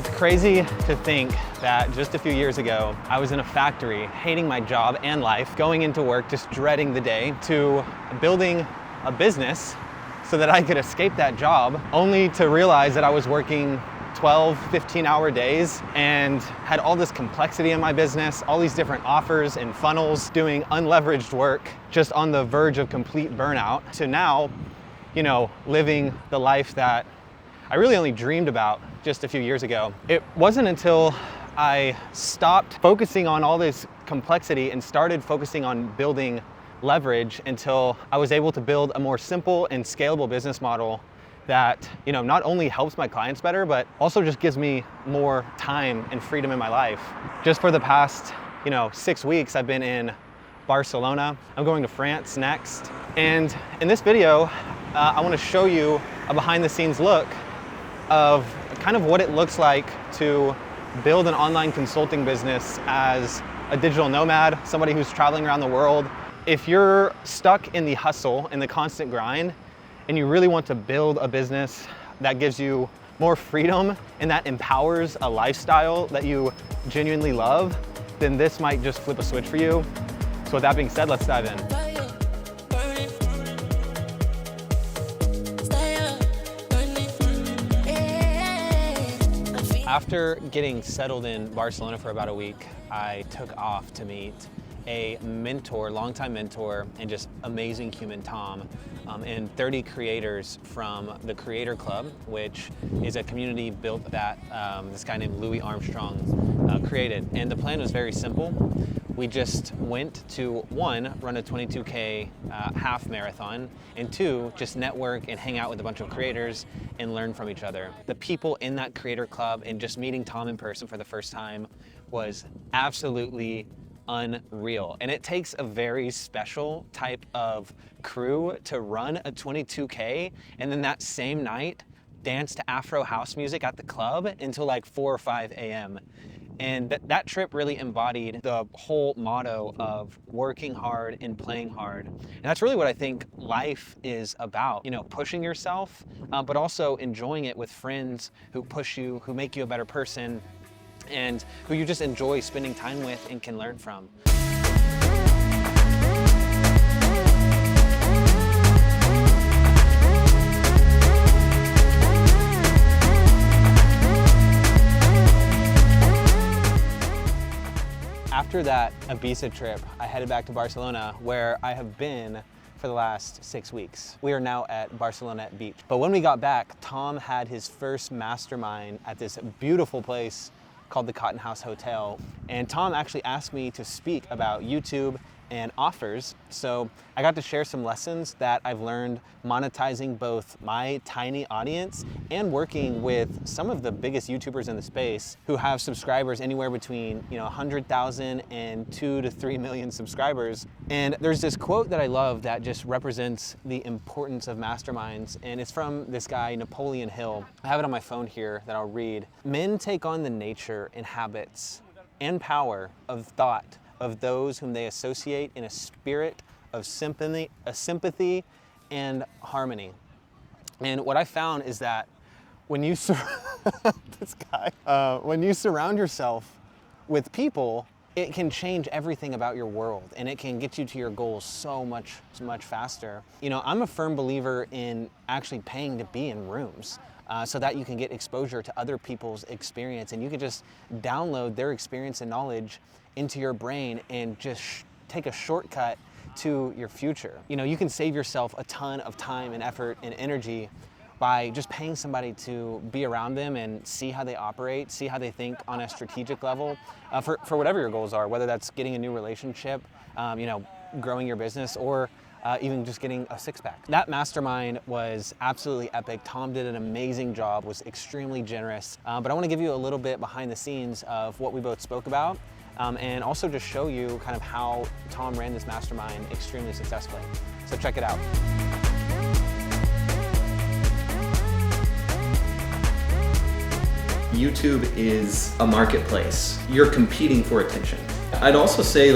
It's crazy to think that just a few years ago, I was in a factory, hating my job and life, going into work, just dreading the day, to building a business so that I could escape that job, only to realize that I was working 12, 15-hour days and had all this complexity in my business, all these different offers and funnels, doing unleveraged work, just on the verge of complete burnout, to now, living the life that I really only dreamed about just a few years ago. It wasn't until I stopped focusing on all this complexity and started focusing on building leverage until I was able to build a more simple and scalable business model that, not only helps my clients better, but also just gives me more time and freedom in my life. Just for the past, 6 weeks, I've been in Barcelona. I'm going to France next. And in this video, I want to show you a behind the scenes look of kind of what it looks like to build an online consulting business as a digital nomad, somebody who's traveling around the world. If you're stuck in the hustle and the constant grind, and you really want to build a business that gives you more freedom and that empowers a lifestyle that you genuinely love, then this might just flip a switch for you. So with that being said, let's dive in. After getting settled in Barcelona for about a week, I took off to meet a mentor, longtime mentor, and just amazing human, Tom, and 30 creators from the Creator Club, which is a community built that this guy named Louis Armstrong created. And the plan was very simple. We just went to, one, run a 22K half marathon, and two, just network and hang out with a bunch of creators and learn from each other. The people in that Creator Club and just meeting Tom in person for the first time was absolutely unreal. And it takes a very special type of crew to run a 22K and then that same night dance to Afro house music at the club until like 4 or 5 a.m. And that trip really embodied the whole motto of working hard and playing hard. And that's really what I think life is about, pushing yourself, but also enjoying it with friends who push you, who make you a better person, and who you just enjoy spending time with and can learn from. After that Ibiza trip, I headed back to Barcelona, where I have been for the last 6 weeks. We are now at Barcelona Beach. But when we got back, Tom had his first mastermind at this beautiful place called the Cotton House Hotel. And Tom actually asked me to speak about YouTube and offers. So I got to share some lessons that I've learned monetizing both my tiny audience and working with some of the biggest YouTubers in the space who have subscribers anywhere between 100,000 and 2 to 3 million subscribers. And there's this quote that I love that just represents the importance of masterminds, and it's from this guy, Napoleon Hill. I have it on my phone here that I'll read. Men take on the nature and habits and power of thought of those whom they associate in a spirit of sympathy and harmony. And what I found is that when you when you surround yourself with people, it can change everything about your world, and it can get you to your goals so much faster. I'm a firm believer in actually paying to be in rooms. So that you can get exposure to other people's experience, and you can just download their experience and knowledge into your brain and just take a shortcut to your future. You can save yourself a ton of time and effort and energy by just paying somebody to be around them and see how they operate, see how they think on a strategic level for whatever your goals are, whether that's getting a new relationship, growing your business, or even just getting a six-pack. That mastermind was absolutely epic. Tom did an amazing job, was extremely generous. But I want to give you a little bit behind the scenes of what we both spoke about, and also just show you kind of how Tom ran this mastermind extremely successfully. So check it out. YouTube is a marketplace. You're competing for attention. I'd also say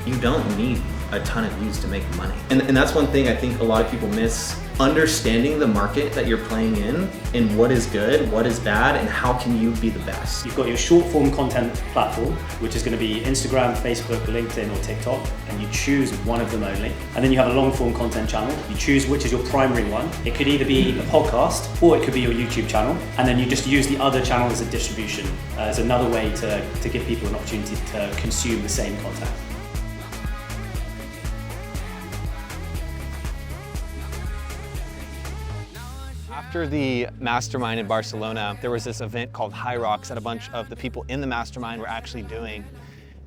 you don't need a ton of views to make money. And that's one thing I think a lot of people miss. Understanding the market that you're playing in and what is good, what is bad, and how can you be the best. You've got your short form content platform, which is going to be Instagram, Facebook, LinkedIn, or TikTok, and you choose one of them only. And then you have a long form content channel. You choose which is your primary one. It could either be a podcast or it could be your YouTube channel. And then you just use the other channel as a distribution, as another way to give people an opportunity to consume the same content. After the mastermind in Barcelona, there was this event called Hyrox that a bunch of the people in the mastermind were actually doing.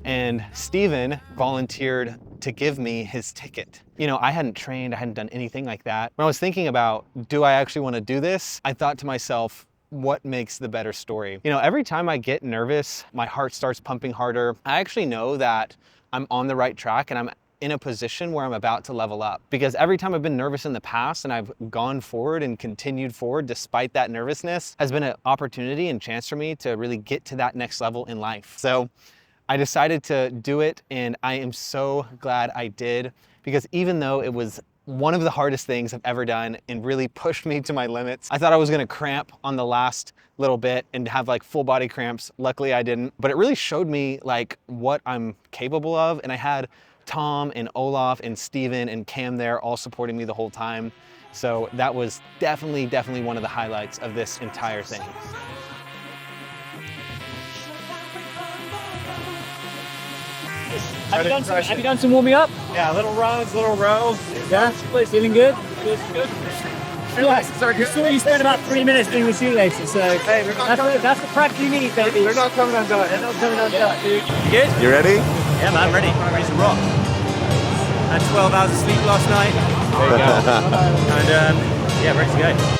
And Steven volunteered to give me his ticket. You know, I hadn't trained, I hadn't done anything like that. When I was thinking about, do I actually want to do this? I thought to myself, what makes the better story? You know, every time I get nervous, my heart starts pumping harder. I actually know that I'm on the right track and I'm in a position where I'm about to level up. Because every time I've been nervous in the past and I've gone forward and continued forward despite that nervousness has been an opportunity and chance for me to really get to that next level in life. So I decided to do it, and I am so glad I did, because even though it was one of the hardest things I've ever done and really pushed me to my limits, I thought I was gonna cramp on the last little bit and have like full body cramps. Luckily I didn't, but it really showed me like what I'm capable of. And I had Tom and Olaf and Steven and Cam there all supporting me the whole time. So that was definitely one of the highlights of this entire thing. Have you done some warming up? Yeah, little rows, little row. Yeah? Feeling good? Good. Relax. You saw you spent about 3 minutes doing the shoelaces, so hey, that's the practice you need, baby. They're not coming undone. They're not coming undone, dude. You good? You ready? Yeah, man, I'm ready. I'm ready to rock. Had 12 hours of sleep last night. There you go. And yeah, ready to go.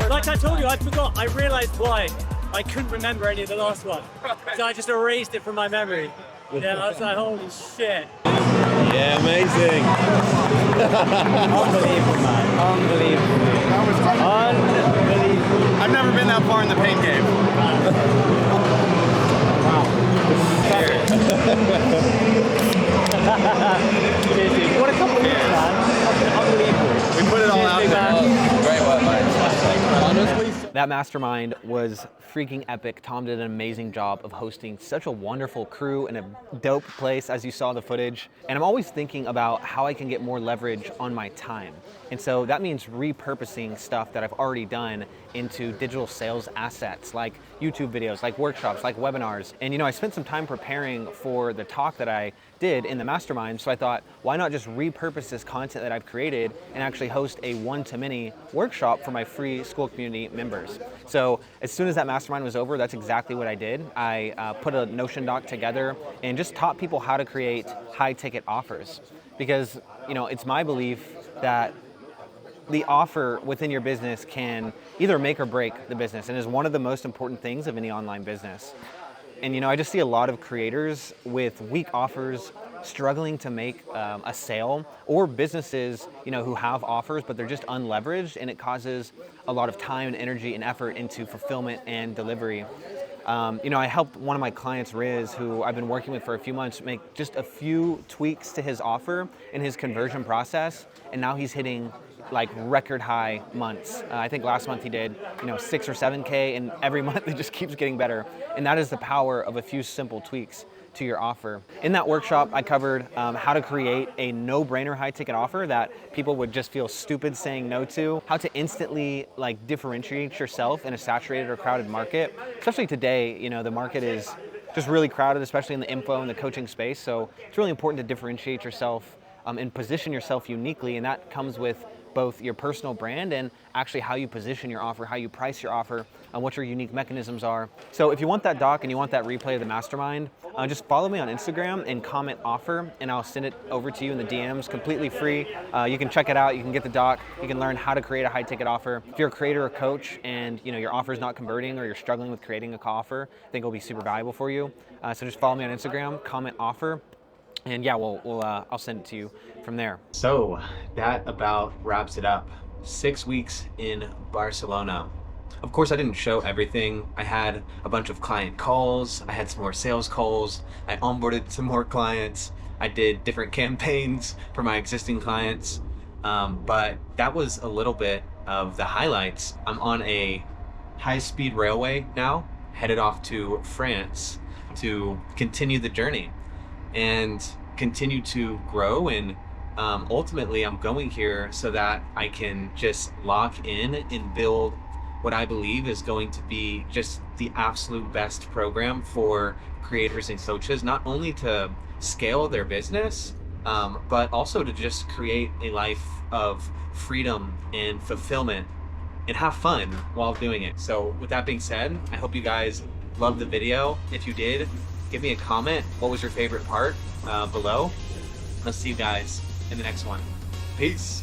Like I told you, I forgot. I realized why. I couldn't remember any of the last one. So I just erased it from my memory. Yeah, I was like, holy shit. Yeah, amazing. Unbelievable, man. Unbelievable. I've never been that far in the paint game. What a couple of years, man. Unbelievable. We put it all out there. Great work, man. Honestly. That mastermind was freaking epic. Tom did an amazing job of hosting such a wonderful crew in a dope place, as you saw the footage. And I'm always thinking about how I can get more leverage on my time. And so that means repurposing stuff that I've already done into digital sales assets, like YouTube videos, like workshops, like webinars. And you know, I spent some time preparing for the talk that I did in the mastermind. So I thought, why not just repurpose this content that I've created and actually host a one-to-many workshop for my free school community members. So as soon as that mastermind was over, that's exactly what I did. I put a Notion doc together and just taught people how to create high-ticket offers. Because you know, it's my belief that the offer within your business can either make or break the business, and is one of the most important things of any online business. And you know, I just see a lot of creators with weak offers struggling to make a sale, or businesses, you know, who have offers but they're just unleveraged, and it causes a lot of time and energy and effort into fulfillment and delivery. You know, I helped one of my clients, Riz, who I've been working with for a few months, make just a few tweaks to his offer and his conversion process, and now he's hitting like record high months. I think last month he did, you know, 6 or 7K, and every month it just keeps getting better. And that is the power of a few simple tweaks to your offer. In that workshop, I covered how to create a no-brainer high-ticket offer that people would just feel stupid saying no to, how to instantly like differentiate yourself in a saturated or crowded market. Especially today, you know, the market is just really crowded, especially in the info and the coaching space. So it's really important to differentiate yourself and position yourself uniquely, and that comes with both your personal brand and actually how you position your offer, how you price your offer, and what your unique mechanisms are. So if you want that doc and you want that replay of the mastermind, just follow me on Instagram and comment offer, and I'll send it over to you in the DMs completely free. You can check it out, you can get the doc, you can learn how to create a high ticket offer. If you're a creator or coach and your offer is not converting or you're struggling with creating a offer, I think it'll be super valuable for you. So just follow me on Instagram, comment offer, and yeah, I'll send it to you from there. So that about wraps it up. 6 weeks in Barcelona. Of course, I didn't show everything. I had a bunch of client calls. I had some more sales calls. I onboarded some more clients. I did different campaigns for my existing clients. But that was a little bit of the highlights. I'm on a high-speed railway now, headed off to France to continue the journey and continue to grow. And ultimately, I'm going here so that I can just lock in and build what I believe is going to be just the absolute best program for creators and coaches, not only to scale their business, but also to just create a life of freedom and fulfillment and have fun while doing it. So with that being said, I hope you guys loved the video. If you did, give me a comment. What was your favorite part below? I'll see you guys in the next one. Peace.